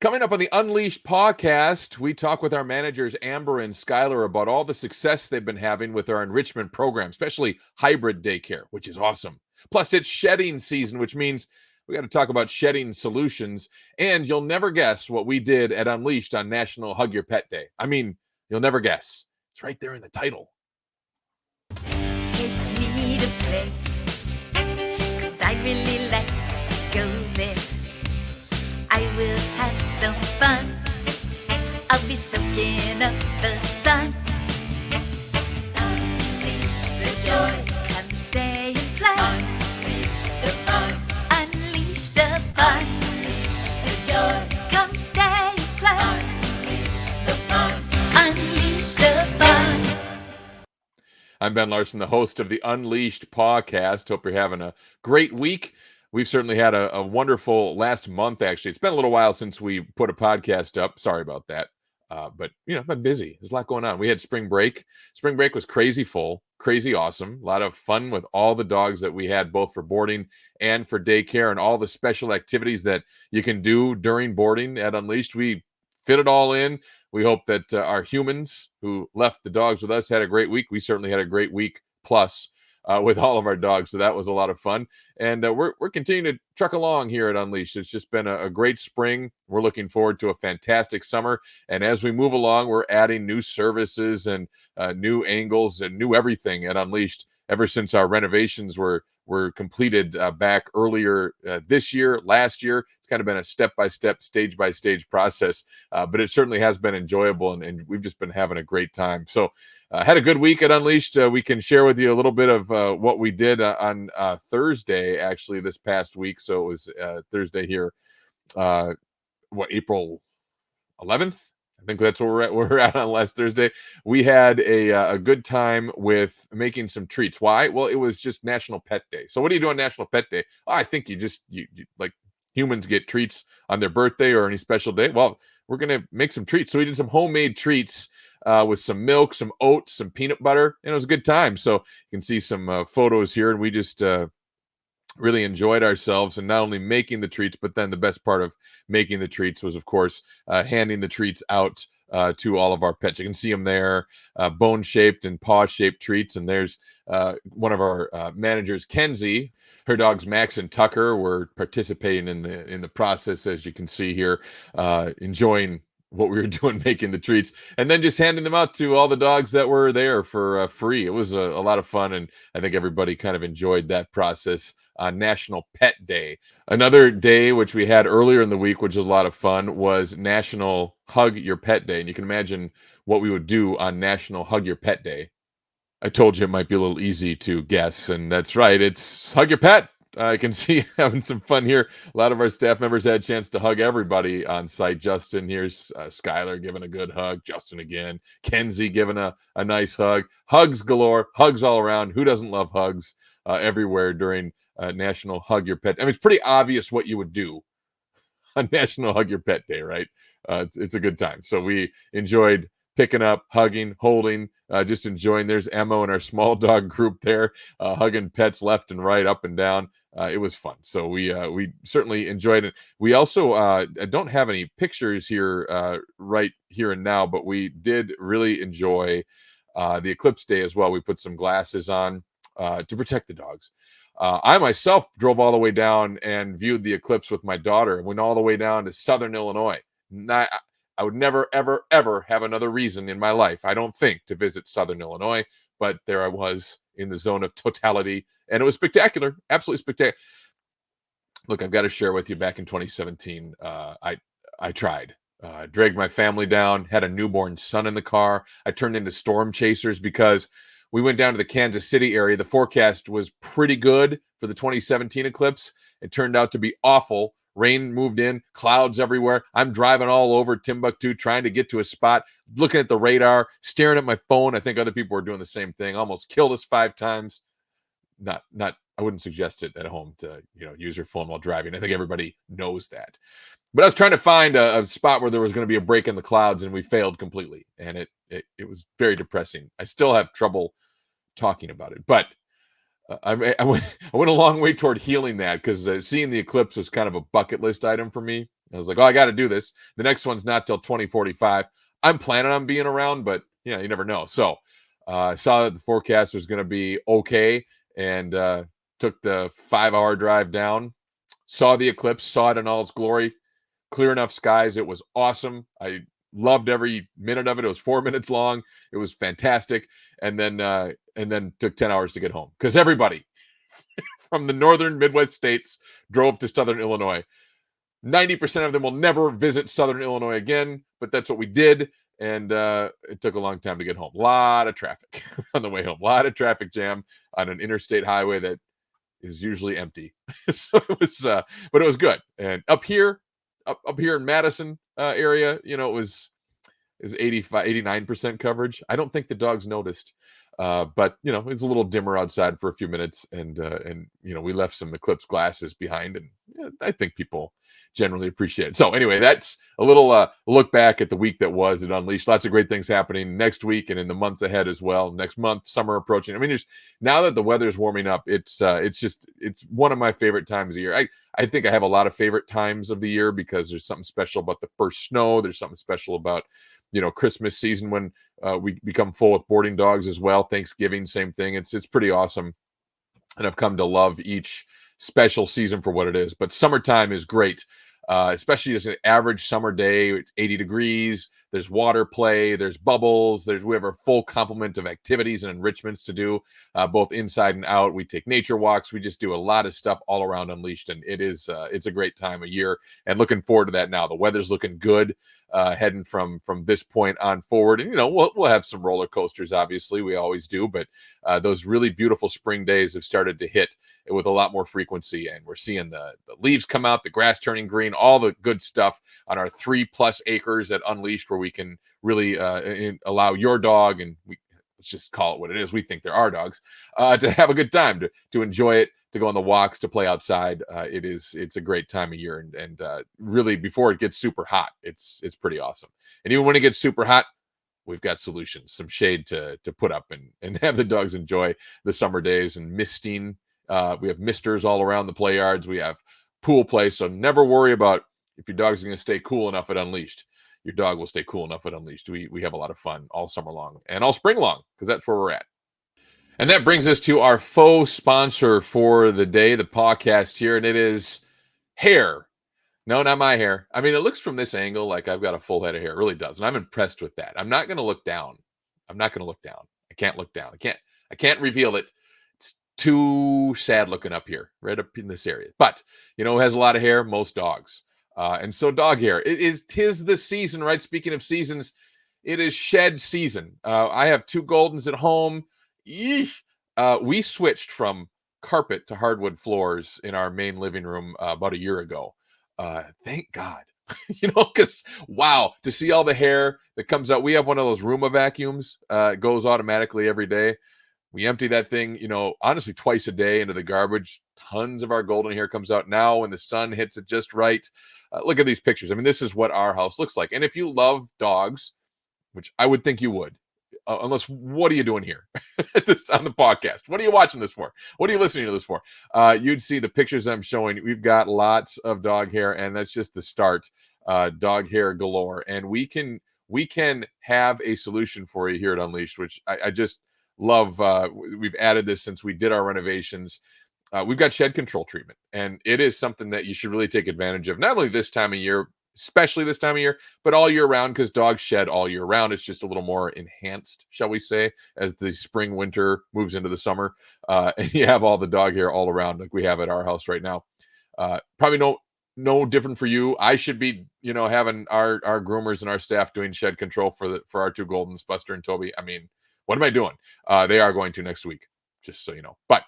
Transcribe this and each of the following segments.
Coming up on the Unleashed Pawcast, we talk with our managers, Amber and Skylar, about all the success they've been having with our enrichment program, especially hybrid daycare, which is awesome. Plus, it's shedding season, which means we got to talk about shedding solutions. And you'll never guess what we did at Unleashed on National Hug Your Pet Day. I mean, you'll never guess. It's right there in the title. Take me to play, 'cause I really like to go there. I will have some fun. I'll be soaking up the sun. Unleash the joy. Come stay and play. Unleash the fun. Unleash the fun. Unleash the joy. Come stay and play. Unleash the fun. Unleash the fun. I'm Ben Larson, the host of the Unleashed Pawcast. Hope you're having a great week. We've certainly had a wonderful last month, actually. It's been a little while since we put a podcast up. Sorry about that. But, I've been busy. There's a lot going on. We had spring break. Spring break was crazy full, crazy awesome. A lot of fun with all the dogs that we had, both for boarding and for daycare, and all the special activities that you can do during boarding at Unleashed. We fit it all in. We hope that our humans who left the dogs with us had a great week. We certainly had a great week plus with all of our dogs. So that was a lot of fun. And we're continuing to truck along here at Unleashed. It's just been a great spring. We're looking forward to a fantastic summer. And as we move along, we're adding new services and new angles and new everything at Unleashed ever since our renovations were completed back earlier this year, last year. It's kind of been a step-by-step, stage-by-stage process, but it certainly has been enjoyable, and we've just been having a great time. So had a good week at Unleashed. We can share with you a little bit of what we did on Thursday, actually, this past week. So it was Thursday here, April 11th? I think that's where we're at on last Thursday. We had a good time with making some treats. Why? Well, it was just National Pet Day. So what do you do on National Pet Day? Oh, I think you like humans get treats on their birthday or any special day. Well, we're going to make some treats. So we did some homemade treats with some milk, some oats, some peanut butter, and it was a good time. So you can see some photos here, and we just really enjoyed ourselves, and not only making the treats, but then the best part of making the treats was, of course, handing the treats out to all of our pets. You can see them there, bone-shaped and paw-shaped treats. And there's one of our managers, Kenzie. Her dogs Max and Tucker were participating in the process, as you can see here, enjoying what we were doing, making the treats, and then just handing them out to all the dogs that were there for free. It was a lot of fun, and I think everybody kind of enjoyed that process on National Pet Day. Another day, which we had earlier in the week, which was a lot of fun, was National Hug Your Pet Day. And you can imagine what we would do on National Hug Your Pet Day. I told you it might be a little easy to guess, and that's right. It's hug your pet. I can see having some fun here. A lot of our staff members had a chance to hug everybody on site. Justin, here's Skylar giving a good hug. Justin again. Kenzie giving a nice hug. Hugs galore. Hugs all around. Who doesn't love hugs everywhere during National Hug Your Pet? I mean, it's pretty obvious what you would do on National Hug Your Pet Day, right? It's a good time. So we enjoyed picking up, hugging, holding, just enjoying. There's Emma and our small dog group there, hugging pets left and right, up and down. It was fun. So we certainly enjoyed it. We also don't have any pictures here right here and now, but we did really enjoy the eclipse day as well. We put some glasses on to protect the dogs. I myself drove all the way down and viewed the eclipse with my daughter. Went all the way down to Southern Illinois. I would never, ever, ever have another reason in my life, I don't think, to visit Southern Illinois. But there I was in the zone of totality, and it was spectacular, absolutely spectacular. Look, I've got to share with you, back in 2017, I tried. Dragged my family down, had a newborn son in the car. I turned into storm chasers because we went down to the Kansas City area. The forecast was pretty good for the 2017 eclipse. It turned out to be awful. Rain moved in, clouds everywhere. I'm driving all over Timbuktu trying to get to a spot, looking at the radar, staring at my phone. I think other people were doing the same thing. Almost killed us 5 times. Not. I wouldn't suggest it at home to use your phone while driving. I think everybody knows that. But I was trying to find a spot where there was going to be a break in the clouds, and we failed completely. And it was very depressing. I still have trouble talking about it, but I went a long way toward healing that, because seeing the eclipse was kind of a bucket list item for me. I was like, oh, I got to do this. The next one's not till 2045. I'm planning on being around, but yeah, you never know. So I saw that the forecast was going to be okay, and took the 5-hour drive down, saw the eclipse, saw it in all its glory, clear enough skies. It was awesome. I loved every minute of it. It was 4 minutes long. It was fantastic. And then took 10 hours to get home because everybody from the northern Midwest states drove to Southern Illinois. 90% of them will never visit Southern Illinois again, but that's what we did. And it took a long time to get home. A lot of traffic on the way home. A lot of traffic jam on an interstate highway that is usually empty. So it was, but it was good. And up here in Madison area, it was 85, 89% coverage. I don't think the dogs noticed. But it's a little dimmer outside for a few minutes, and we left some eclipse glasses behind, and I think people generally appreciate it. So anyway, that's a little look back at the week that was at Unleashed. Lots of great things happening next week and in the months ahead as well. Next month, summer approaching. I mean, just now that the weather's warming up, it's one of my favorite times of year. I think I have a lot of favorite times of the year because there's something special about the first snow. There's something special about Christmas season when we become full with boarding dogs as well. Thanksgiving, same thing. It's pretty awesome, and I've come to love each special season for what it is. But summertime is great, especially as an average summer day. It's 80 degrees. There's water play. There's bubbles. We have a full complement of activities and enrichments to do, both inside and out. We take nature walks. We just do a lot of stuff all around Unleashed, and it's a great time of year. And looking forward to that now. The weather's looking good. Heading from this point on forward, and we'll have some roller coasters. Obviously, we always do, but those really beautiful spring days have started to hit with a lot more frequency, and we're seeing the leaves come out, the grass turning green, all the good stuff on our 3+ acres at Unleashed, where we can really allow your dog, and let's just call it what it is. We think they're our dogs, to have a good time, to enjoy it, to go on the walks, to play outside. It's a great time of year, and really before it gets super hot, it's pretty awesome. And even when it gets super hot, we've got solutions, some shade to put up and have the dogs enjoy the summer days and misting. We have misters all around the play yards. We have pool play, so never worry about if your dog's going to stay cool enough at Unleashed. Your dog will stay cool enough at Unleashed. We have a lot of fun all summer long and all spring long because that's where we're at. And that brings us to our faux sponsor for the day, the Pawcast here, and it is hair. No, not my hair. I mean, it looks from this angle like I've got a full head of hair. It really does, and I'm impressed with that. I'm not going to look down. I can't look down. I can't reveal it. It's too sad looking up here, right up in this area. But who has a lot of hair? Most dogs. And so dog hair. Tis the season, right? Speaking of seasons, it is shed season. I have 2 Goldens at home. We switched from carpet to hardwood floors in our main living room about a year ago. Thank God. Because wow, to see all the hair that comes out. We have one of those Roomba vacuums. It goes automatically every day. We empty that thing, honestly, twice a day into the garbage. Tons of our golden hair comes out now when the sun hits it just right. Look at these pictures. I mean, this is what our house looks like. And if you love dogs, which I would think you would, unless, what are you doing here on the podcast? What are you watching this for? What are you listening to this for? You'd see the pictures I'm showing. We've got lots of dog hair, and that's just the start. Dog hair galore. And we can have a solution for you here at Unleashed, which I just love. We've added this since we did our renovations. We've got shed control treatment, and it is something that you should really take advantage of, not only this time of year, especially this time of year, but all year round, because dogs shed all year round. It's just a little more enhanced, shall we say, as the spring, winter moves into the summer, and you have all the dog hair all around like we have at our house right now. Probably no different for you. I should be, having our groomers and our staff doing shed control for our 2 Goldens, Buster and Toby. I mean, what am I doing? They are going to next week, just so you know. But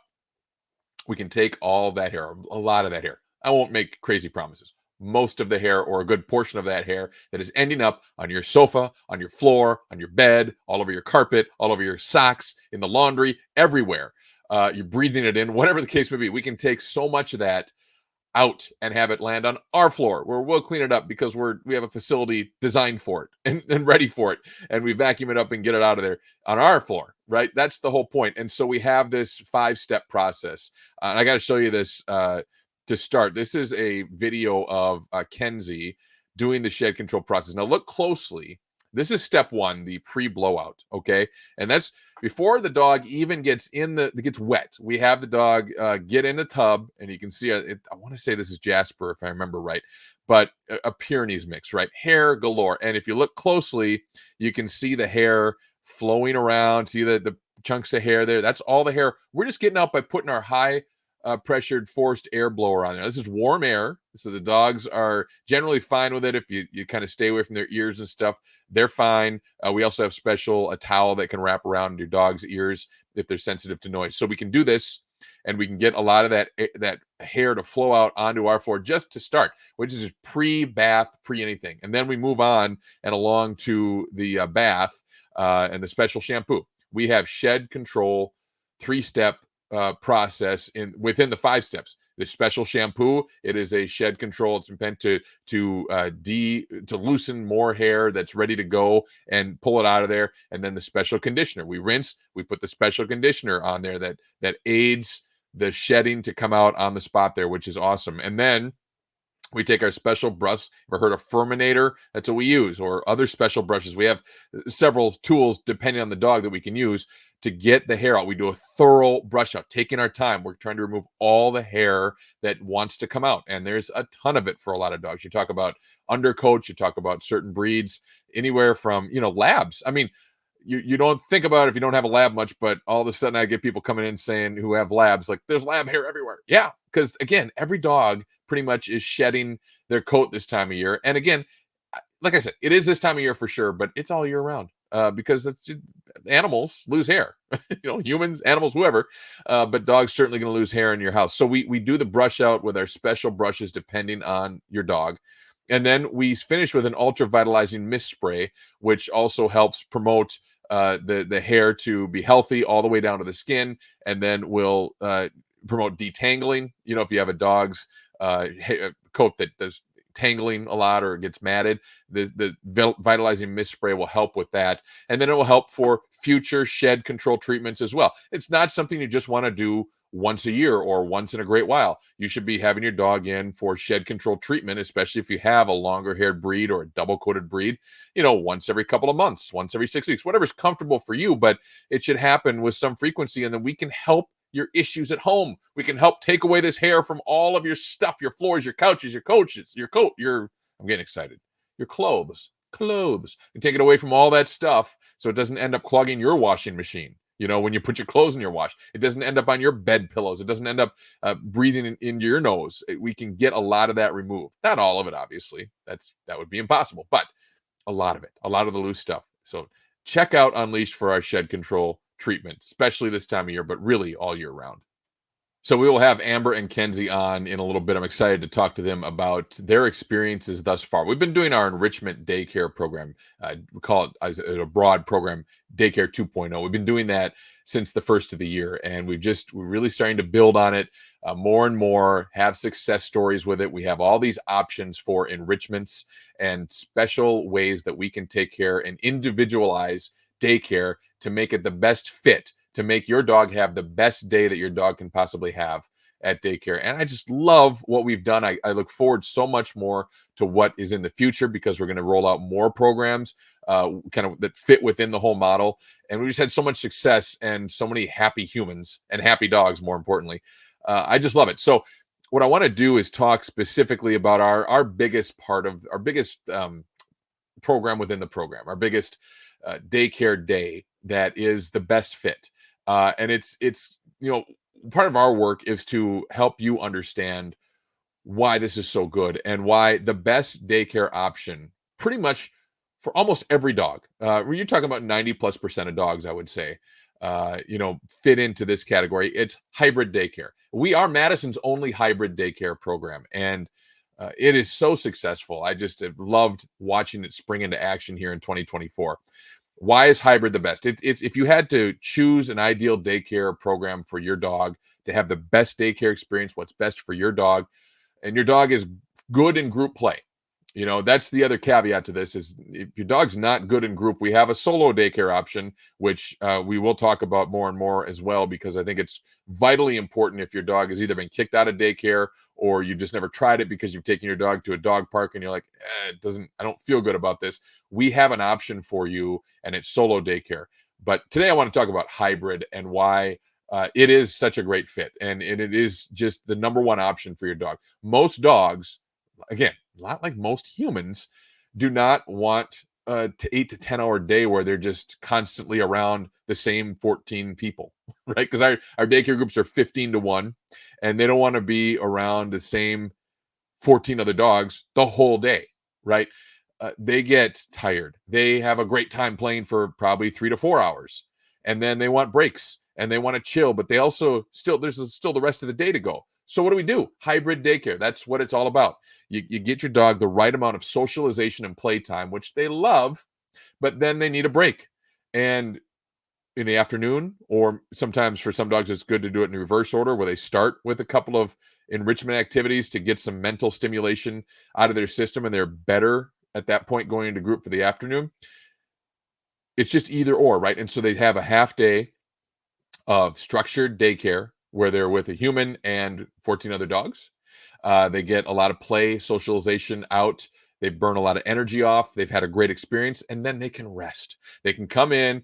we can take all that hair, a lot of that hair. I won't make crazy promises. Most of the hair, or a good portion of that hair, that is ending up on your sofa, on your floor, on your bed, all over your carpet, all over your socks, in the laundry, everywhere. You're breathing it in, whatever the case may be. We can take so much of that out and have it land on our floor, where we'll clean it up because we have a facility designed for it and ready for it, and we vacuum it up and get it out of there on our floor, right? That's the whole point. And so we have this 5-step process, and I got to show you this to start, this is a video of Kenzie doing the shed control process. Now look closely. This is step one, the pre-blowout. Okay, and that's before the dog even gets gets wet. We have the dog get in the tub, and you can see I want to say this is Jasper if I remember right, but a Pyrenees mix, right? Hair galore. And if you look closely, you can see the hair flowing around. See the chunks of hair there. That's all the hair. We're just getting out by putting our high pressured forced air blower on there. This is warm air, so the dogs are generally fine with it. If you kind of stay away from their ears and stuff, they're fine. We also have a towel that can wrap around your dog's ears if they're sensitive to noise. So we can do this, and we can get a lot of that hair to flow out onto our floor just to start, which is pre-bath, pre-anything. And then we move on and along to the bath and the special shampoo. We have shed control 3-step process within the 5 steps. The special shampoo, it is a shed control. It's meant to loosen more hair that's ready to go and pull it out of there. And then the special conditioner, we rinse, we put the special conditioner on there that aids the shedding to come out on the spot there, which is awesome. And then we take our special brush. Ever heard of Furminator? That's what we use, or other special brushes. We have several tools depending on the dog that we can use to get the hair out. We do a thorough brush out, taking our time. We're trying to remove all the hair that wants to come out. And there's a ton of it for a lot of dogs. You talk about undercoats, you talk about certain breeds, anywhere from, labs. I mean, you don't think about it if you don't have a lab much, but all of a sudden I get people coming in saying who have labs, like, there's lab hair everywhere. Yeah, because again, every dog pretty much is shedding their coat this time of year. And again, like I said, it is this time of year for sure, but it's all year round because animals lose hair, humans, animals, whoever, but dogs certainly going to lose hair in your house. So we do the brush out with our special brushes depending on your dog. And then we finish with an ultra vitalizing mist spray, which also helps promote the hair to be healthy all the way down to the skin, and then will promote detangling. If you have a dog's coat that does tangling a lot or gets matted, the vitalizing mist spray will help with that. And then it will help for future shed control treatments as well. It's not something you just want to do once a year or once in a great while. You should be having your dog in for shed control treatment, especially if you have a longer haired breed or a double coated breed, once every couple of months, once every 6 weeks, whatever's comfortable for you, but it should happen with some frequency. And then we can help your issues at home. We can help take away this hair from all of your stuff, your floors, your couches, your coaches, your coat, I'm getting excited, your clothes, and take it away from all that stuff so it doesn't end up clogging your washing machine. When you put your clothes in your wash, it doesn't end up on your bed pillows. It doesn't end up breathing into your nose. We can get a lot of that removed. Not all of it, obviously. That would be impossible, but a lot of it, a lot of the loose stuff. So check out Unleashed for our shed control treatment, especially this time of year, but really all year round. So we will have Amber and Kenzie on in a little bit. I'm excited to talk to them about their experiences thus far. We've been doing our enrichment daycare program. We call it as a broad program, Daycare 2.0. We've been doing that since the first of the year, and we're really starting to build on it more and more, have success stories with it. We have all these options for enrichments and special ways that we can take care and individualize daycare to make it the best fit, to make your dog have the best day that your dog can possibly have at daycare. And I just love what we've done. I look forward so much more to what is in the future, because we're going to roll out more programs kind of that fit within the whole model. And we just had so much success and so many happy humans and happy dogs, more importantly. I just love it. So what I want to do is talk specifically about our biggest part of our biggest program within the program, our biggest daycare day that is the best fit. And it's part of our work is to help you understand why this is so good and why the best daycare option pretty much for almost every dog, you're talking about 90+% of dogs, I would say, fit into this category. It's hybrid daycare. We are Madison's only hybrid daycare program, and it is so successful. I just have loved watching it spring into action here in 2024. Why is hybrid the best? It's if you had to choose an ideal daycare program for your dog to have the best daycare experience, what's best for your dog, and your dog is good in group play. That's the other caveat to this is if your dog's not good in group, we have a solo daycare option, which we will talk about more and more as well, because I think it's vitally important if your dog has either been kicked out of daycare or you've just never tried it because you've taken your dog to a dog park and you're like, I don't feel good about this. We have an option for you, and it's solo daycare. But today I want to talk about hybrid and why it is such a great fit. And it is just the number one option for your dog. Most dogs, again, not like most humans, do not want to 8 to 10 hour day where they're just constantly around the same 14 people, right? Because our daycare groups are 15 to 1, and they don't want to be around the same 14 other dogs the whole day, right? They get tired. They have a great time playing for probably 3 to 4 hours, and then they want breaks and they want to chill, but they also there's still the rest of the day to go. So what do? Hybrid daycare. That's what it's all about. You get your dog the right amount of socialization and playtime, which they love, but then they need a break. And in the afternoon, or sometimes for some dogs, it's good to do it in reverse order, where they start with a couple of enrichment activities to get some mental stimulation out of their system, and they're better at that point going into group for the afternoon. It's just either or, right? And so they'd have a half day of structured daycare where they're with a human and 14 other dogs. They get a lot of play, socialization out. They burn a lot of energy off. They've had a great experience, and then they can rest. They can come in,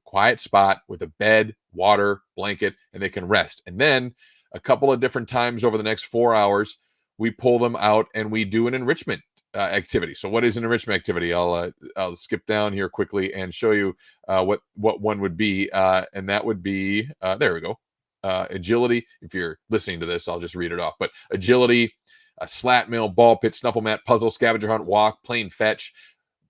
quiet spot with a bed, water, blanket, and they can rest. And then a couple of different times over the next 4 hours, we pull them out and we do an enrichment activity. So what is an enrichment activity? I'll skip down here quickly and show you what one would be. And that would be, there we go. Agility. If you're listening to this, I'll just read it off. But agility, a slat mill, ball pit, snuffle mat, puzzle, scavenger hunt, walk, playing fetch,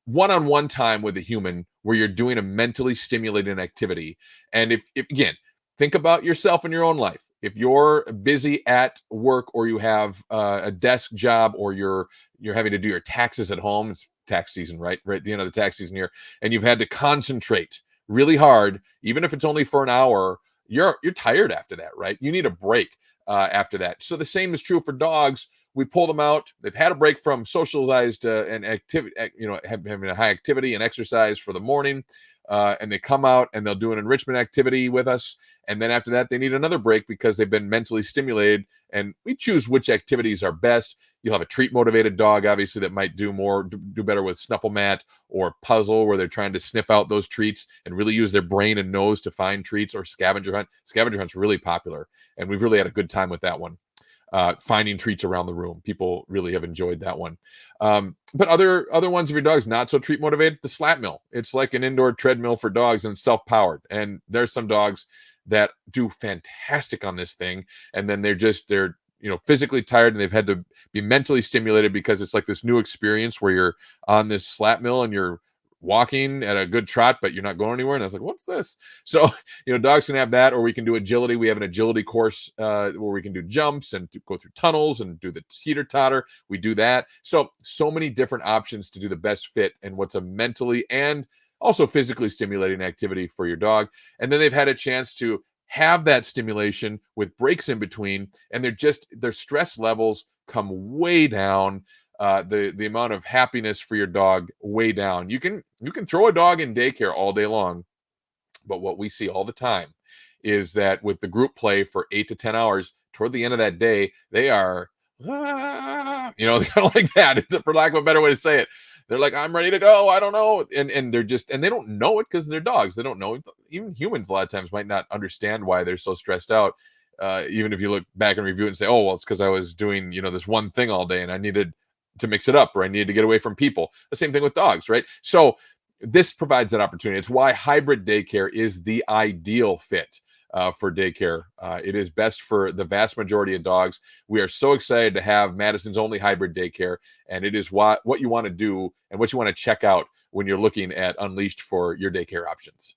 one-on-one time with a human where you're doing a mentally stimulating activity. And if again, think about yourself in your own life. If you're busy at work, or you have a desk job, or you're having to do your taxes at home, it's tax season, right at the end of the tax season here, and you've had to concentrate really hard, even if it's only for an hour, you're tired after that, right? You need a break after that. So the same is true for dogs. We pull them out. They've had a break from socialized and activity, having a high activity and exercise for the morning. And they come out and they'll do an enrichment activity with us. And then after that, they need another break because they've been mentally stimulated. And we choose which activities are best. You'll have a treat motivated dog, obviously, that might do better with snuffle mat or puzzle, where they're trying to sniff out those treats and really use their brain and nose to find treats, or scavenger hunt. Scavenger hunt's really popular, and we've really had a good time with that one. Finding treats around the room. People really have enjoyed that one. But other ones, if your dog's not so treat motivated, the slat mill. It's like an indoor treadmill for dogs, and it's self-powered. And there's some dogs that do fantastic on this thing, and then they're physically tired, and they've had to be mentally stimulated because it's like this new experience where you're on this slat mill and you're walking at a good trot, but you're not going anywhere. And I was like, what's this? So, dogs can have that, or we can do agility. We have an agility course where we can do jumps and go through tunnels and do the teeter totter. We do that. So many different options to do the best fit and what's a mentally and also physically stimulating activity for your dog. And then they've had a chance to have that stimulation with breaks in between, and their stress levels come way down. The amount of happiness for your dog way down. You can throw a dog in daycare all day long, but what we see all the time is that with the group play for 8 to 10 hours, toward the end of that day, they are, kind of like that, for lack of a better way to say it. They're like, I'm ready to go. I don't know. And they're just, and they don't know it because they're dogs. They don't know. Even humans a lot of times might not understand why they're so stressed out. Even if you look back and review it and say, oh, well, it's because I was doing, this one thing all day and I needed to mix it up, or I needed to get away from people. The same thing with dogs, right? So this provides that opportunity. It's why hybrid daycare is the ideal fit for daycare. It is best for the vast majority of dogs. We are so excited to have Madison's only hybrid daycare, and it is what you want to do and what you want to check out when you're looking at Unleashed for your daycare options.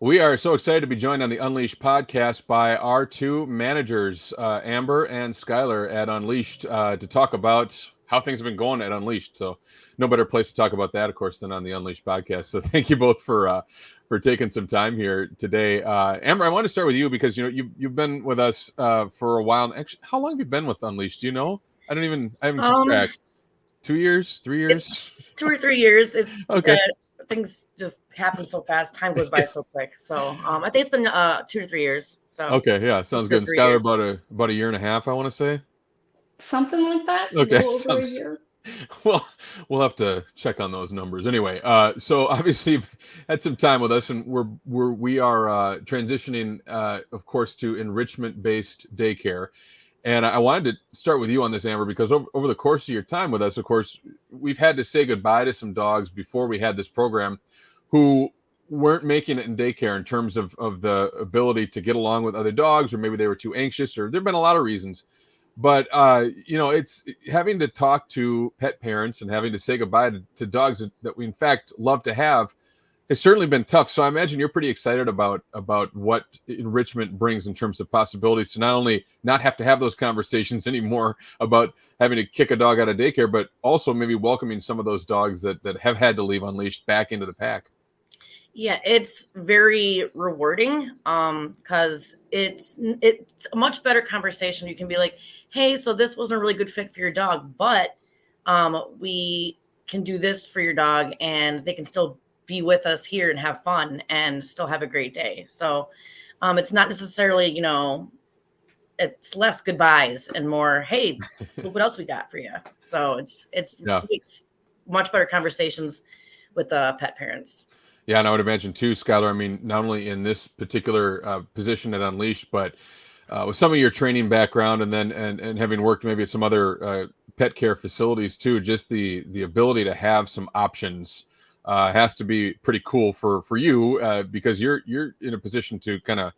We are so excited to be joined on the Unleashed podcast by our two managers, Amber and Skylar at Unleashed, to talk about how things have been going at Unleashed. So no better place to talk about that, of course, than on the Unleashed podcast. So thank you both for taking some time here today. Amber, I want to start with you because you've been with us for a while. Actually, how long have you been with Unleashed? Do you know? I haven't kept track. 2 years, 3 years? 2 or 3 years. It's okay. Things just happen so fast. Time goes by so quick. So I think it's been 2 to 3 years. So okay, yeah, sounds good. And Skylar about a year and a half, I want to say. Something like that. A Okay, little over sounds a year. well. We'll have to check on those numbers anyway. So obviously you've had some time with us, and we are transitioning, of course, to enrichment-based daycare. And I wanted to start with you on this, Amber, because over the course of your time with us, of course, we've had to say goodbye to some dogs before we had this program who weren't making it in daycare in terms of the ability to get along with other dogs, or maybe they were too anxious, or there've been a lot of reasons. But it's having to talk to pet parents and having to say goodbye to dogs that we in fact love to have has certainly been tough. So I imagine you're pretty excited about what enrichment brings in terms of possibilities to not only not have to have those conversations anymore about having to kick a dog out of daycare, but also maybe welcoming some of those dogs that have had to leave unleashed back into the pack. Yeah, it's very rewarding because it's a much better conversation. You can be like, hey, so this wasn't a really good fit for your dog, but we can do this for your dog, and they can still be with us here and have fun and still have a great day. So it's not necessarily, it's less goodbyes and more, hey, look what else we got for you. So it's much better conversations with pet parents. Yeah, and I would imagine too, Skylar. I mean, not only in this particular position at Unleashed, but with some of your training background, and then and having worked maybe at some other pet care facilities too, just the ability to have some options has to be pretty cool for you because you're in a position to kind of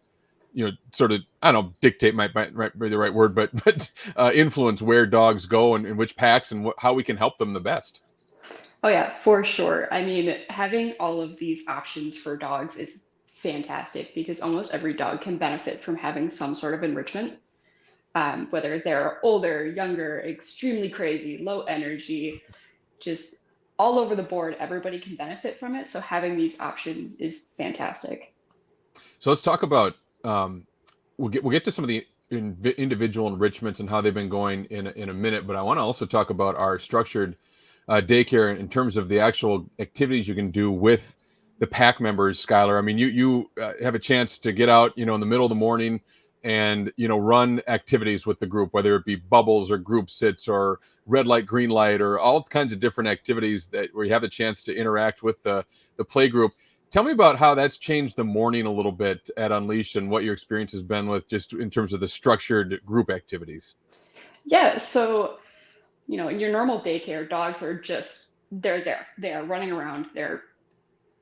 sort of, I don't know, dictate might be the right word, but influence where dogs go and which packs and how we can help them the best. Oh yeah, for sure. I mean, having all of these options for dogs is fantastic because almost every dog can benefit from having some sort of enrichment, whether they're older, younger, extremely crazy, low energy, just all over the board. Everybody can benefit from it. So having these options is fantastic. So let's talk about we'll get to some of the individual enrichments and how they've been going in a minute, but I want to also talk about our structured daycare in terms of the actual activities you can do with the pack members. Skylar, I mean, you have a chance to get out, in the middle of the morning and run activities with the group, whether it be bubbles or group sits or red light, green light, or all kinds of different activities where you have the chance to interact with the play group. Tell me about how that's changed the morning a little bit at Unleashed and what your experience has been with just in terms of the structured group activities. Yeah, so in your normal daycare, dogs are they're there. They are running around. They're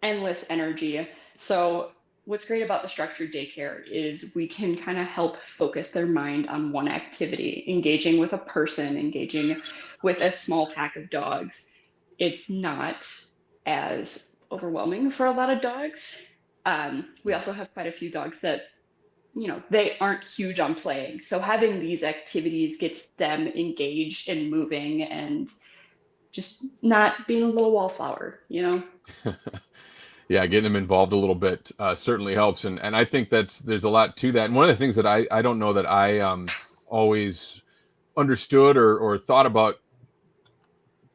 endless energy. So what's great about the structured daycare is we can kind of help focus their mind on one activity, engaging with a person, engaging with a small pack of dogs. It's not as overwhelming for a lot of dogs. We also have quite a few dogs that they aren't huge on playing. So having these activities gets them engaged and moving and just not being a little wallflower. Yeah, getting them involved a little bit certainly helps, and I think there's a lot to that. And one of the things that I don't know that I always understood or thought about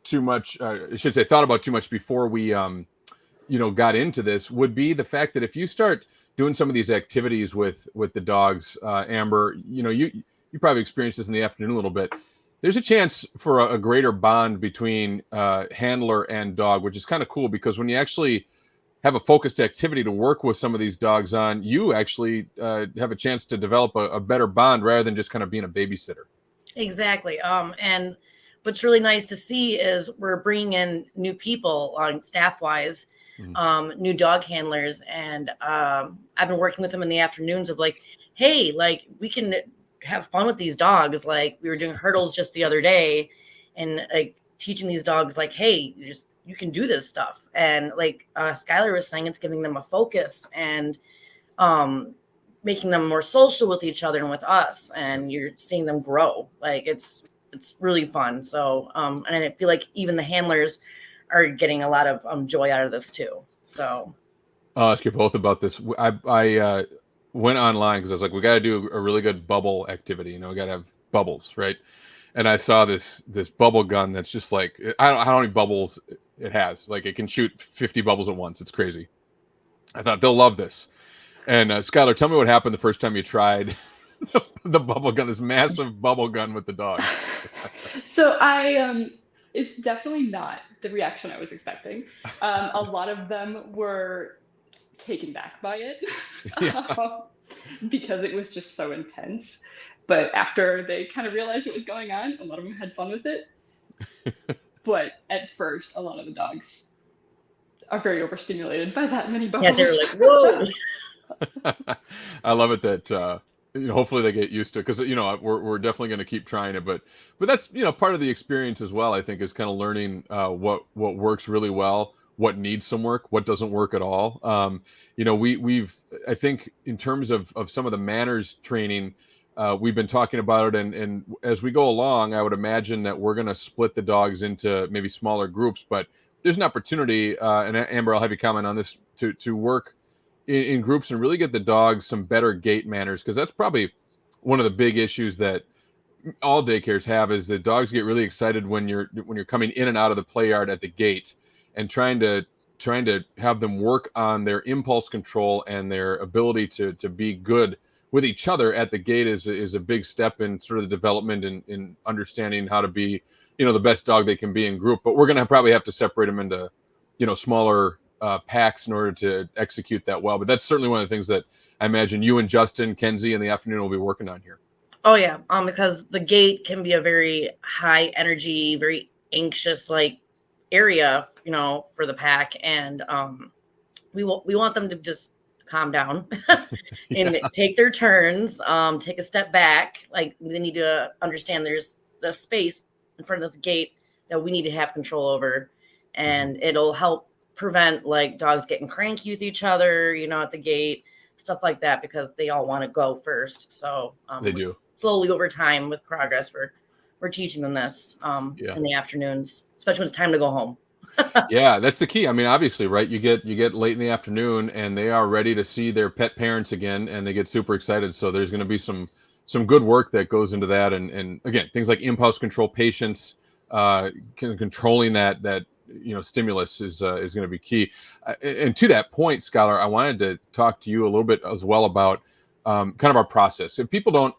too much, I should say thought about too much before we got into this would be the fact that if you start doing some of these activities with the dogs, Amber, you probably experienced this in the afternoon a little bit. There's a chance for a greater bond between handler and dog, which is kind of cool because when you actually have a focused activity to work with some of these dogs on, you actually have a chance to develop a better bond rather than just kind of being a babysitter. Exactly. And what's really nice to see is we're bringing in new people on staff wise, new dog handlers. And I've been working with them in the afternoons of like, hey, like we can have fun with these dogs. Like we were doing hurdles just the other day and like teaching these dogs like, hey, you can do this stuff. And like Skylar was saying, it's giving them a focus and making them more social with each other and with us. And you're seeing them grow. Like it's really fun. So, and I feel like even the handlers are getting a lot of joy out of this too. So I'll ask you both about this. I went online because I was like, we got to do a really good bubble activity. We got to have bubbles, right? And I saw this bubble gun that's just like, I don't know how many bubbles it has. Like it can shoot 50 bubbles at once. It's crazy. I thought they'll love this. And Skylar, tell me what happened the first time you tried The bubble gun, this massive bubble gun with the dogs. So it's definitely not the reaction I was expecting. A lot of them were taken back by it Yeah. because it was just so intense. But after they kind of realized what was going on, a lot of them had fun with it. But at first, a lot of the dogs are very overstimulated by that many Yeah, bubbles. they were like, whoa. I love it that hopefully they get used to it, because we're definitely going to keep trying it, but that's part of the experience as well. I think is kind of learning what works really well, what needs some work, what doesn't work at all. We've I think in terms of some of the manners training, we've been talking about it, and as we go along, I would imagine that we're going to split the dogs into maybe smaller groups, but there's an opportunity, and Amber, I'll have you comment on this, to work in groups and really get the dogs some better gait manners, because that's probably one of the big issues that all daycares have, is that dogs get really excited when you're coming in and out of the play yard at the gate, and trying to have them work on their impulse control and their ability to be good with each other at the gate is a big step in sort of the development and in understanding how to be the best dog they can be in group. But we're going to probably have to separate them into smaller packs in order to execute that well. But that's certainly one of the things that I imagine you and Justin, Kenzie in the afternoon will be working on here. Oh yeah, because the gate can be a very high energy, very anxious like area, for the pack, and we want them to just calm down and take their turns, take a step back. Like, they need to understand there's the space in front of this gate that we need to have control over, and it'll help prevent like dogs getting cranky with each other, at the gate, stuff like that, because they all want to go first. So They do. Slowly over time with progress, we're teaching them this in the afternoons, especially when it's time to go home. Yeah, that's the key. I mean, obviously, right? You get late in the afternoon and they are ready to see their pet parents again, and they get super excited. So there's going to be some good work that goes into that, and again, things like impulse control, patience, controlling that stimulus is going to be key. And to that point, Skylar, I wanted to talk to you a little bit as well about kind of our process. If people don't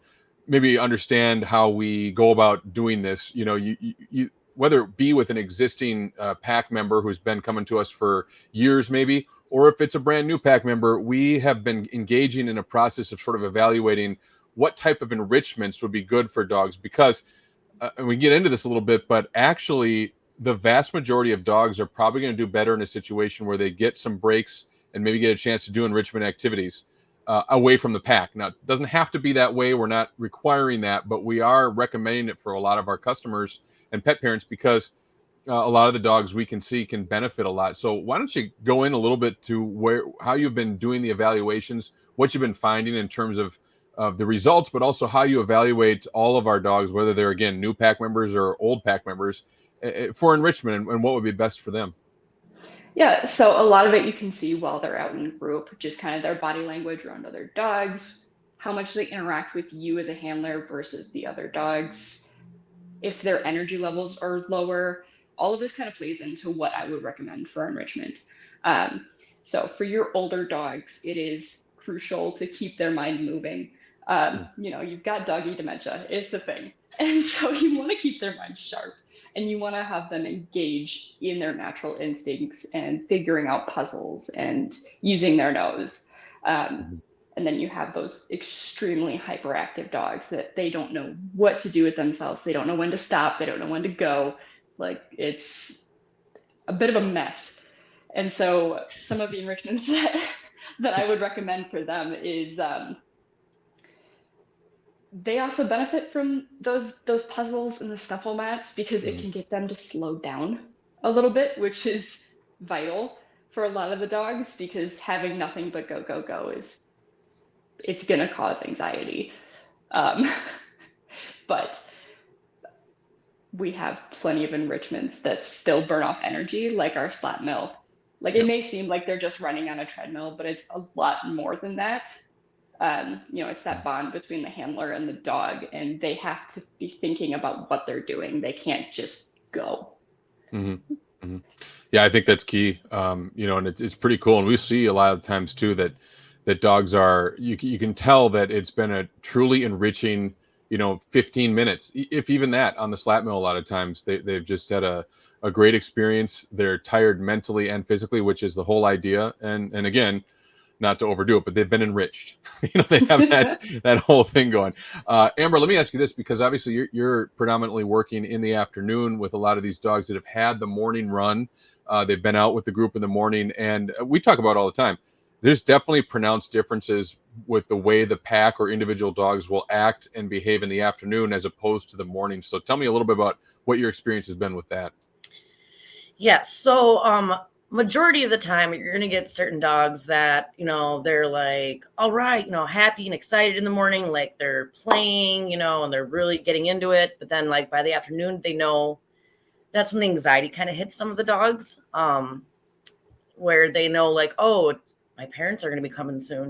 maybe understand how we go about doing this, you whether it be with an existing pack member who's been coming to us for years maybe, or if it's a brand new pack member, we have been engaging in a process of sort of evaluating what type of enrichments would be good for dogs, because and we get into this a little bit, but actually the vast majority of dogs are probably going to do better in a situation where they get some breaks and maybe get a chance to do enrichment activities away from the pack. Now, it doesn't have to be that way. We're not requiring that, but we are recommending it for a lot of our customers and pet parents, because a lot of the dogs we can see can benefit a lot. So why don't you go in a little bit to how you've been doing the evaluations, what you've been finding in terms of the results, but also how you evaluate all of our dogs, whether they're, again, new pack members or old pack members, for enrichment, and what would be best for them. Yeah, so a lot of it you can see while they're out in group, just kind of their body language around other dogs, how much they interact with you as a handler versus the other dogs, if their energy levels are lower. All of this kind of plays into what I would recommend for enrichment. So for your older dogs, it is crucial to keep their mind moving. You've got doggy dementia, it's a thing. And so you want to keep their mind sharp, and you want to have them engage in their natural instincts and figuring out puzzles and using their nose. And then you have those extremely hyperactive dogs that they don't know what to do with themselves. They don't know when to stop. They don't know when to go. Like, it's a bit of a mess. And so some of the enrichments that I would recommend for them is they also benefit from those puzzles and the snuffle mats, because it can get them to slow down a little bit, which is vital for a lot of the dogs, because having nothing but go, go, go it's going to cause anxiety. But we have plenty of enrichments that still burn off energy, like our slap mill. Like, it may seem like they're just running on a treadmill, but it's a lot more than that. It's that bond between the handler and the dog, and they have to be thinking about what they're doing. They can't just go. Mm-hmm. Mm-hmm. Yeah, I think that's key. And it's pretty cool. And we see a lot of times too that that dogs are, you can tell that it's been a truly enriching, 15 minutes, if even that, on the slap mill. A lot of times they've just had a great experience. They're tired mentally and physically, which is the whole idea. And again, not to overdo it, but they've been enriched. They have that whole thing going. Amber, let me ask you this, because obviously you're predominantly working in the afternoon with a lot of these dogs that have had the morning run. They've been out with the group in the morning, and we talk about it all the time. There's definitely pronounced differences with the way the pack or individual dogs will act and behave in the afternoon as opposed to the morning. So tell me a little bit about what your experience has been with that. Yeah. So, majority of the time you're going to get certain dogs that, they're like, all right, happy and excited in the morning, like they're playing, and they're really getting into it. But then like by the afternoon, they know that's when the anxiety kind of hits some of the dogs, where they know like, oh, my parents are going to be coming soon,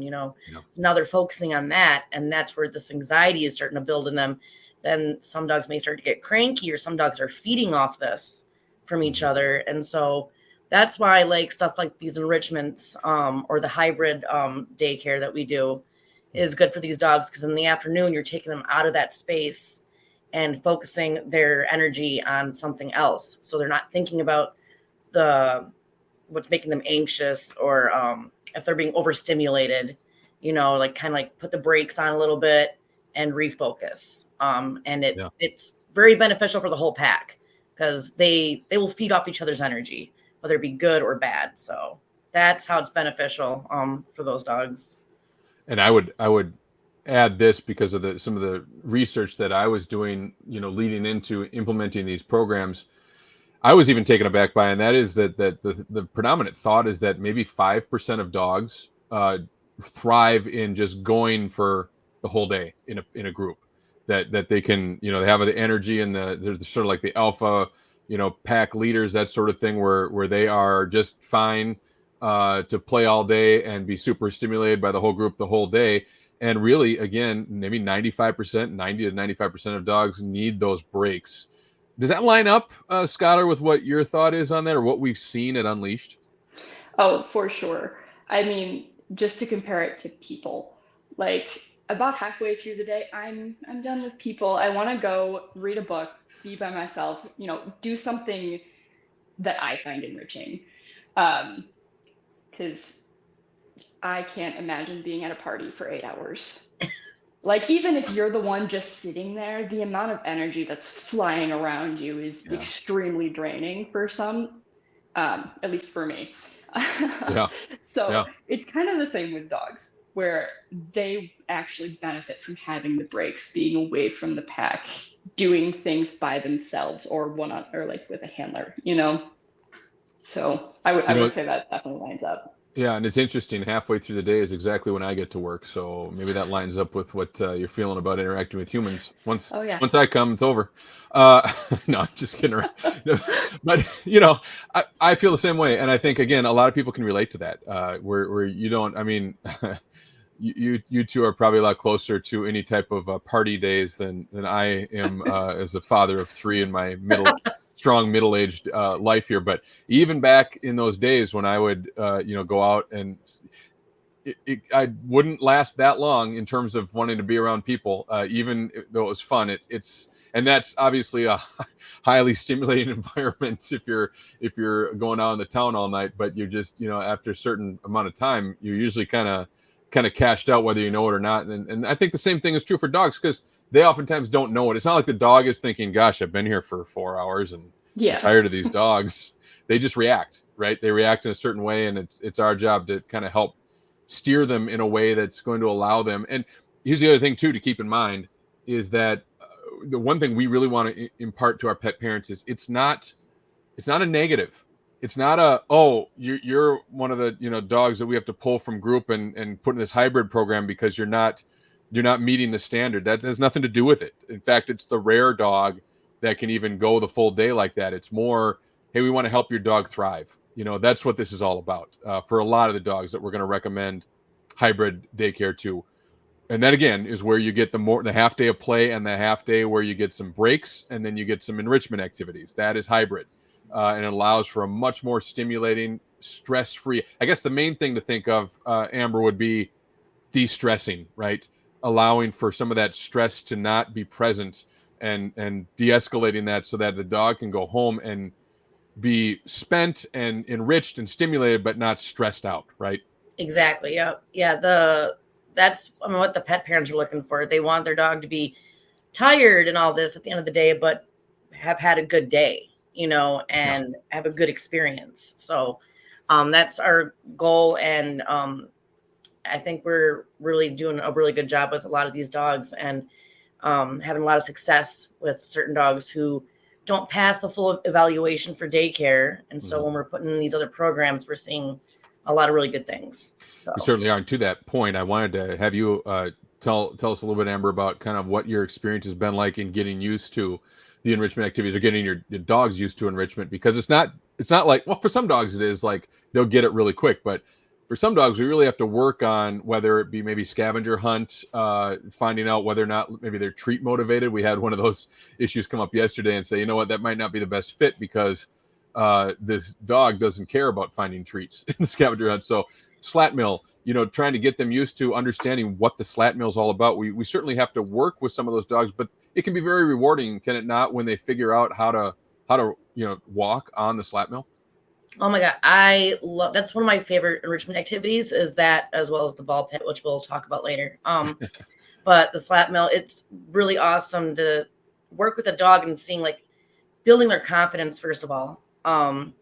Now they're focusing on that. And that's where this anxiety is starting to build in them. Then some dogs may start to get cranky, or some dogs are feeding off this from each other. And so that's why like stuff like these enrichments, or the hybrid daycare that we do is good for these dogs, because in the afternoon you're taking them out of that space and focusing their energy on something else. So they're not thinking about what's making them anxious, or if they're being overstimulated, like kind of like put the brakes on a little bit and refocus. And it's very beneficial for the whole pack, because they will feed off each other's energy, whether it be good or bad. So that's how it's beneficial for those dogs. And I would add this, because of some of the research that I was doing, leading into implementing these programs. I was even taken aback by, and that is that the predominant thought is that maybe 5% of dogs thrive in just going for the whole day in a group. That they can, they have the energy, and they're sort of like the alpha, pack leaders, that sort of thing, where they are just fine to play all day and be super stimulated by the whole group the whole day. And really, again, maybe 90 to 95% of dogs need those breaks. Does that line up, Skylar, with what your thought is on that, or what we've seen at Unleashed? Oh, for sure. I mean, just to compare it to people, like about halfway through the day, I'm done with people. I want to go read a book, be by myself, do something that I find enriching. Because I can't imagine being at a party for 8 hours. Like, even if you're the one just sitting there, the amount of energy that's flying around you is extremely draining for some, at least for me. So it's kind of the same with dogs, where they actually benefit from having the breaks, being away from the pack, doing things by themselves, or or like with a handler, So I would say that definitely lines up. Yeah, and it's interesting. Halfway through the day is exactly when I get to work, so maybe that lines up with what you're feeling about interacting with humans. Once I come, it's over. No, I'm just kidding around. But I feel the same way, and I think again, a lot of people can relate to that. Where you don't. I mean, you two are probably a lot closer to any type of party days than I am as a father of 3 in my strong middle-aged life here. But even back in those days when I would go out, and I wouldn't last that long in terms of wanting to be around people, even though it was fun. And that's obviously a highly stimulating environment if you're going out in the town all night. But you're just after a certain amount of time, you're usually kind of cashed out, whether you know it or not. And I think the same thing is true for dogs, because they oftentimes don't know it. It's not like the dog is thinking, gosh, I've been here for 4 hours and I'm tired of these dogs. They just react, right? They react in a certain way, and it's our job to kind of help steer them in a way that's going to allow them. And here's the other thing too to keep in mind is that the one thing we really want to impart to our pet parents is it's not a negative. It's not you're one of the dogs that we have to pull from group and put in this hybrid program because you're not meeting the standard. That has nothing to do with it. In fact, it's the rare dog that can even go the full day like that. It's more, hey, we want to help your dog thrive. That's what this is all about for a lot of the dogs that we're going to recommend hybrid daycare to. And that again is where you get the half day of play and the half day where you get some breaks and then you get some enrichment activities. That is hybrid. And it allows for a much more stimulating, stress-free. I guess the main thing to think of, Amber, would be de-stressing, right? Allowing for some of that stress to not be present, and de-escalating that so that the dog can go home and be spent and enriched and stimulated, but not stressed out, right? Exactly. Yeah. Yeah. That's what the pet parents are looking for. They want their dog to be tired and all this at the end of the day, but have had a good day, and have a good experience. So that's our goal. And I think we're really doing a really good job with a lot of these dogs, and having a lot of success with certain dogs who don't pass the full evaluation for daycare. And so when we're putting in these other programs, we're seeing a lot of really good things. So. We certainly are. And to that point, I wanted to have you tell us a little bit, Amber, about kind of what your experience has been like in getting used to the enrichment activities, or getting your dogs used to enrichment, because it's not like, well, for some dogs it is like they'll get it really quick, but for some dogs we really have to work on, whether it be maybe scavenger hunt, finding out whether or not maybe they're treat motivated. We had one of those issues come up yesterday and say, you know what, that might not be the best fit, because this dog doesn't care about finding treats in the scavenger hunt. So slat mill, trying to get them used to understanding what the slat mill is all about. We certainly have to work with some of those dogs, but it can be very rewarding, can it not, when they figure out how to walk on the slat mill? Oh my God. That's one of my favorite enrichment activities, is that, as well as the ball pit, which we'll talk about later. But the slat mill, it's really awesome to work with a dog and seeing, like, building their confidence, first of all. And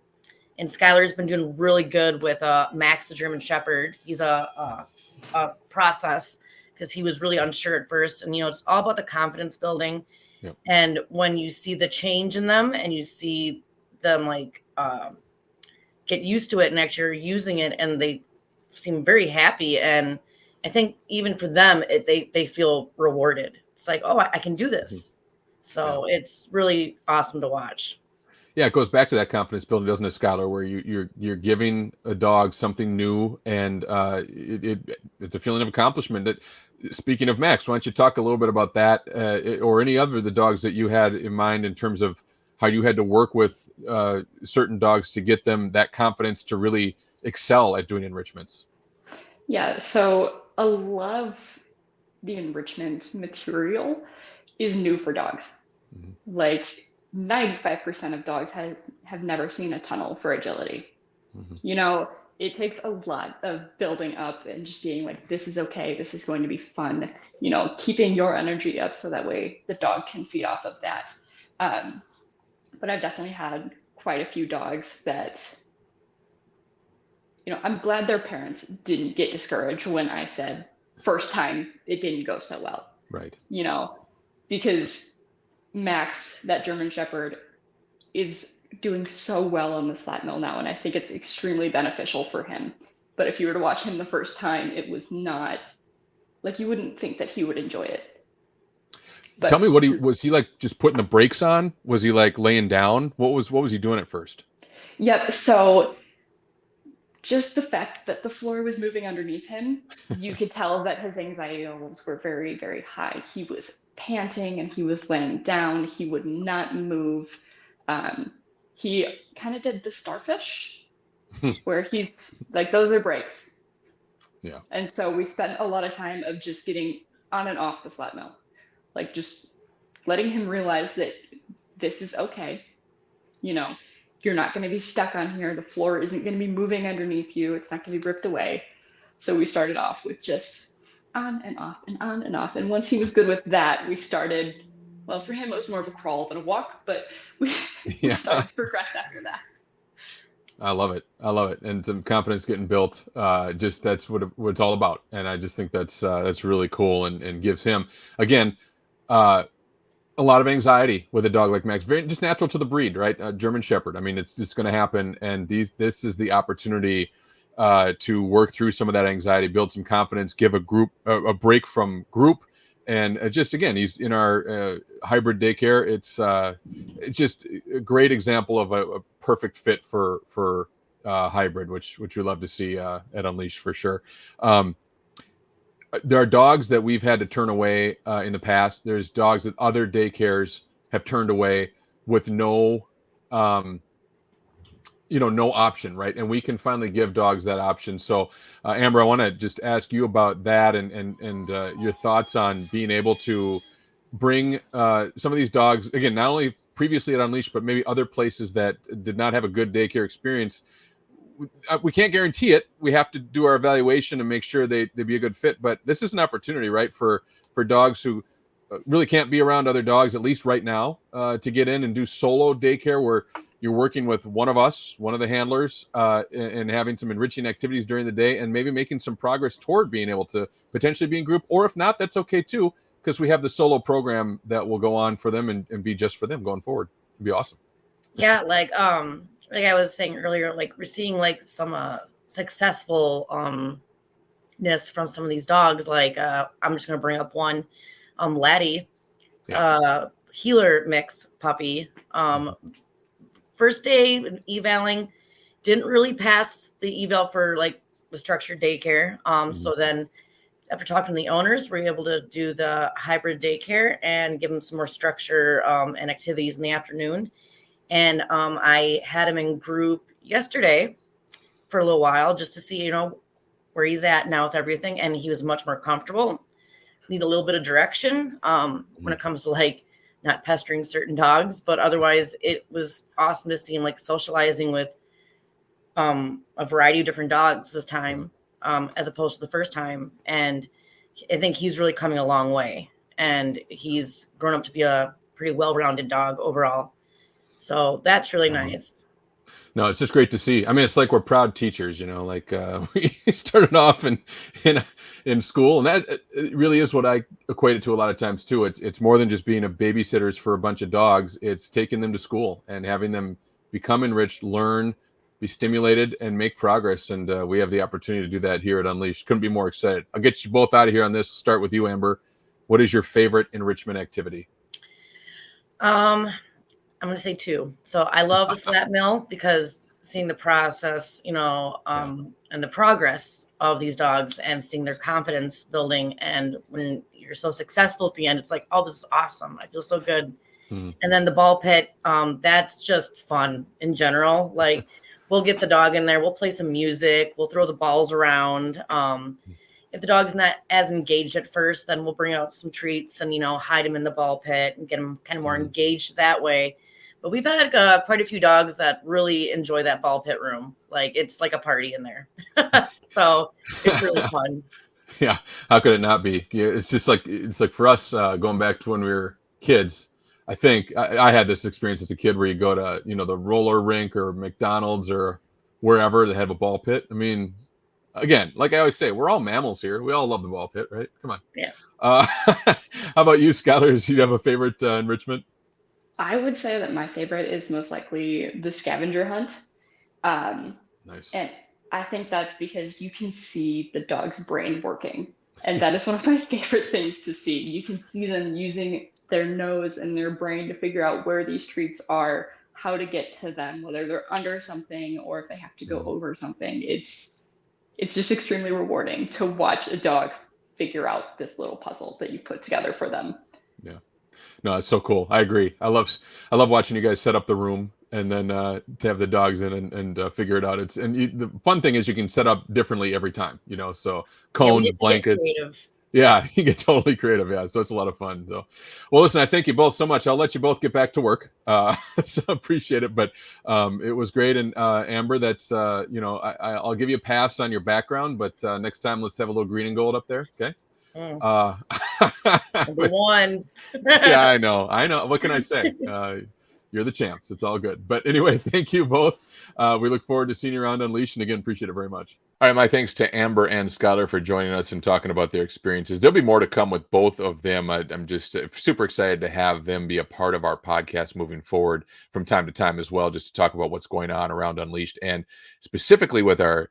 Skylar's been doing really good with Max, the German Shepherd. He's a process, because he was really unsure at first. And, it's all about the confidence building. Yep. And when you see the change in them, and you see them get used to it and actually are using it, and they seem very happy. And I think even for them, they feel rewarded. It's like, oh, I can do this. So it's really awesome to watch. Yeah, it goes back to that confidence building, doesn't it, Skylar? Where you're giving a dog something new, and it's a feeling of accomplishment. Speaking of Max, why don't you talk a little bit about that, or any other of the dogs that you had in mind, in terms of how you had to work with certain dogs to get them that confidence to really excel at doing enrichments? Yeah, so a lot of the enrichment material is new for dogs. Like 95% of dogs have never seen a tunnel for agility. It takes a lot of building up and just being like, this is okay, this is going to be fun, keeping your energy up so that way the dog can feed off of that. But I've definitely had quite a few dogs that, I'm glad their parents didn't get discouraged when I said first time it didn't go so well. Right. Because Max, that German Shepherd, is doing so well on the slat mill now, and I think it's extremely beneficial for him. But if you were to watch him the first time, it was not, like, you wouldn't think that he would enjoy it. But tell me, was he like just putting the brakes on? Was he like laying down? What was he doing at first? Yep. So just the fact that the floor was moving underneath him, you could tell that his anxiety levels were very, very high. He was panting and he was laying down. He would not move. He kind of did the starfish where he's like, those are brakes. Yeah. And so we spent a lot of time of just getting on and off the slat mill, like just letting him realize that this is okay. You're not going to be stuck on here. The floor isn't going to be moving underneath you. It's not going to be ripped away. So we started off with just on and off and on and off. And once he was good with that, we started, well, for him, it was more of a crawl than a walk, but we started to progress after that. I love it. And some confidence getting built. Just that's what it's all about. And I just think that's really cool, and gives him, again, a lot of anxiety with a dog like Max. Very just natural to the breed, right? German Shepherd. I mean, it's just going to happen. And this is the opportunity to work through some of that anxiety, build some confidence, give a break from group. And just, again, he's in our hybrid daycare. It's just a great example of a perfect fit for hybrid, which we love to see at Unleashed for sure. There are dogs that we've had to turn away in the past. There's dogs that other daycares have turned away with no no option, right? And we can finally give dogs that option. So, Amber, I want to just ask you about that and your thoughts on being able to bring some of these dogs again, not only previously at Unleashed, but maybe other places that did not have a good daycare experience. We can't guarantee it. We have to do our evaluation and make sure they be a good fit. But this is an opportunity, right, for dogs who really can't be around other dogs, at least right now, to get in and do solo daycare where you're working with one of us, one of the handlers, and having some enriching activities during the day and maybe making some progress toward being able to potentially be in group. Or if not, that's okay too, because we have the solo program that will go on for them and be just for them going forward. It'd be awesome. Yeah, like I was saying earlier, like we're seeing like some successful ness from some of these dogs. Like I'm just gonna bring up one, Laddie, healer mix puppy. First day evaling, didn't really pass the eval for like the structured daycare. So then after talking to the owners, we're able to do the hybrid daycare and give them some more structure and activities in the afternoon. And I had him in group yesterday for a little while just to see, where he's at now with everything. And he was much more comfortable. Need a little bit of direction when it comes to like not pestering certain dogs, but otherwise it was awesome to see him like socializing with a variety of different dogs this time as opposed to the first time. And I think he's really coming a long way, and he's grown up to be a pretty well-rounded dog overall. So that's really nice. No, it's just great to see. I mean, it's like we're proud teachers, like we started off in school, and that it really is what I equate it to a lot of times too. It's more than just being a babysitters for a bunch of dogs. It's taking them to school and having them become enriched, learn, be stimulated, and make progress. And we have the opportunity to do that here at Unleashed. Couldn't be more excited. I'll get you both out of here on this. Start with you, Amber. What is your favorite enrichment activity? I'm going to say 2. So I love the slap mill because seeing the process, and the progress of these dogs and seeing their confidence building. And when you're so successful at the end, it's like, oh, this is awesome. I feel so good. And then the ball pit, that's just fun in general. Like we'll get the dog in there. We'll play some music. We'll throw the balls around. If the dog's not as engaged at first, then we'll bring out some treats and, hide him in the ball pit and get him kind of more engaged that way. But we've had quite a few dogs that really enjoy that ball pit room. Like it's like a party in there. So it's really fun. Yeah. How could it not be? Yeah, it's like for us going back to when we were kids. I think I had this experience as a kid where you go to, the roller rink or McDonald's or wherever they have a ball pit. I mean, again, like I always say, we're all mammals here. We all love the ball pit, right? Come on. Yeah. How about you, Skylar? Do you have a favorite enrichment? I would say that my favorite is most likely the scavenger hunt. Nice. And I think that's because you can see the dog's brain working. And that is one of my favorite things to see. You can see them using their nose and their brain to figure out where these treats are, how to get to them, whether they're under something or if they have to go over something. It's just extremely rewarding to watch a dog figure out this little puzzle that you've put together for them. Yeah. No, it's so cool. I agree. I love watching you guys set up the room and then to have the dogs in and figure it out. The fun thing is you can set up differently every time, so cones, blankets. Yeah, you get totally creative. Yeah, so it's a lot of fun. So, well, listen, I thank you both so much. I'll let you both get back to work. So appreciate it. But it was great. And Amber, that's I'll give you a pass on your background, but next time let's have a little green and gold up there. Okay. Number 1. Yeah, I know. What can I say? You're the champs. It's all good. But anyway, thank you both. We look forward to seeing you around Unleashed. And again, appreciate it very much. All right, my thanks to Amber and Skylar for joining us and talking about their experiences. There'll be more to come with both of them. I'm just super excited to have them be a part of our podcast moving forward from time to time as well, just to talk about what's going on around Unleashed and specifically with our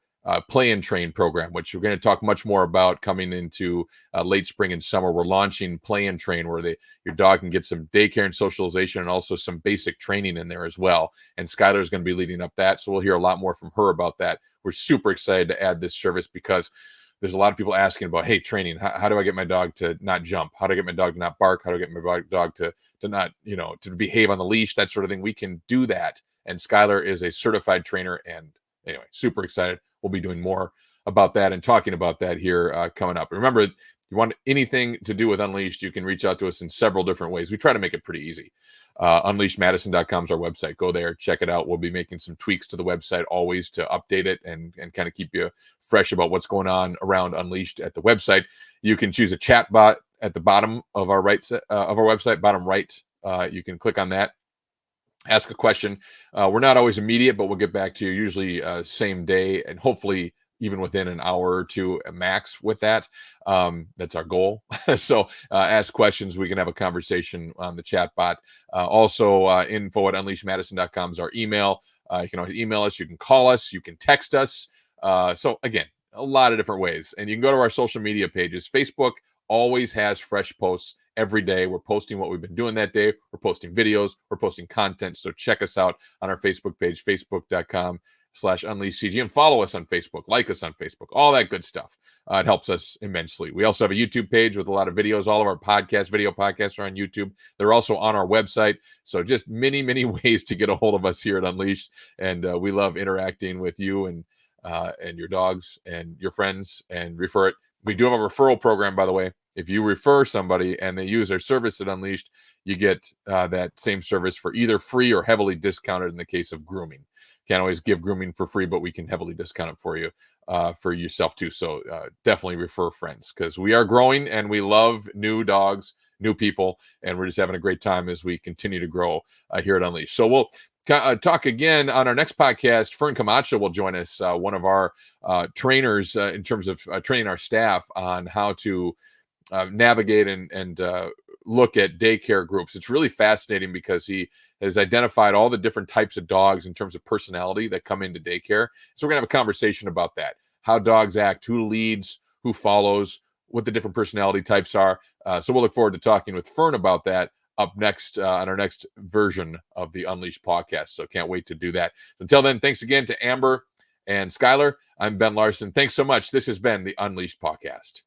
play and train program, which we're going to talk much more about coming into late spring and summer. We're launching play and train where your dog can get some daycare and socialization and also some basic training in there as well. And Skylar is going to be leading up that. So we'll hear a lot more from her about that. We're super excited to add this service because there's a lot of people asking about, hey, training, how do I get my dog to not jump? How do I get my dog to not bark? How do I get my dog to not, to behave on the leash, that sort of thing? We can do that and Skylar is a certified trainer. And anyway, super excited. We'll be doing more about that and talking about that here coming up. Remember, if you want anything to do with Unleashed, you can reach out to us in several different ways. We try to make it pretty easy. Unleashedmadison.com is our website. Go there, check it out. We'll be making some tweaks to the website always to update it and kind of keep you fresh about what's going on around Unleashed at the website. You can choose a chat bot at the bottom of our website, bottom right. You can click on that. Ask a question. We're not always immediate, but we'll get back to you usually same day and hopefully even within an hour or two max with that. That's our goal. So ask questions. We can have a conversation on the chat bot. Also, info@unleashedmadison.com is our email. You can always email us. You can call us. You can text us. So again, a lot of different ways. And you can go to our social media pages. Facebook always has fresh posts every day. We're posting what we've been doing that day. We're posting videos. We're posting content. So check us out on our Facebook page, facebook.com/unleashedcg, and follow us on Facebook, like us on Facebook, all that good stuff. It helps us immensely. We also have a YouTube page with a lot of videos. All of our video podcasts are on YouTube. They're also on our website. So just many, many ways to get a hold of us here at Unleashed. And we love interacting with you and your dogs and your friends and refer it. We do have a referral program, by the way. If you refer somebody and they use our service at Unleashed, you get that same service for either free or heavily discounted in the case of grooming. Can't always give grooming for free, but we can heavily discount it for you, for yourself too. So definitely refer friends because we are growing and we love new dogs, new people, and we're just having a great time as we continue to grow here at Unleashed. So we'll talk again on our next podcast. Fern Camacho will join us, one of our trainers in terms of training our staff on how to navigate and look at daycare groups. It's really fascinating because he has identified all the different types of dogs in terms of personality that come into daycare. So we're gonna have a conversation about that, how dogs act, who leads, who follows, what the different personality types are. So we'll look forward to talking with Fern about that up next on our next version of the Unleashed podcast. So can't wait to do that. Until then, thanks again to Amber and Skylar. I'm Ben Larson. Thanks so much. This has been the Unleashed podcast.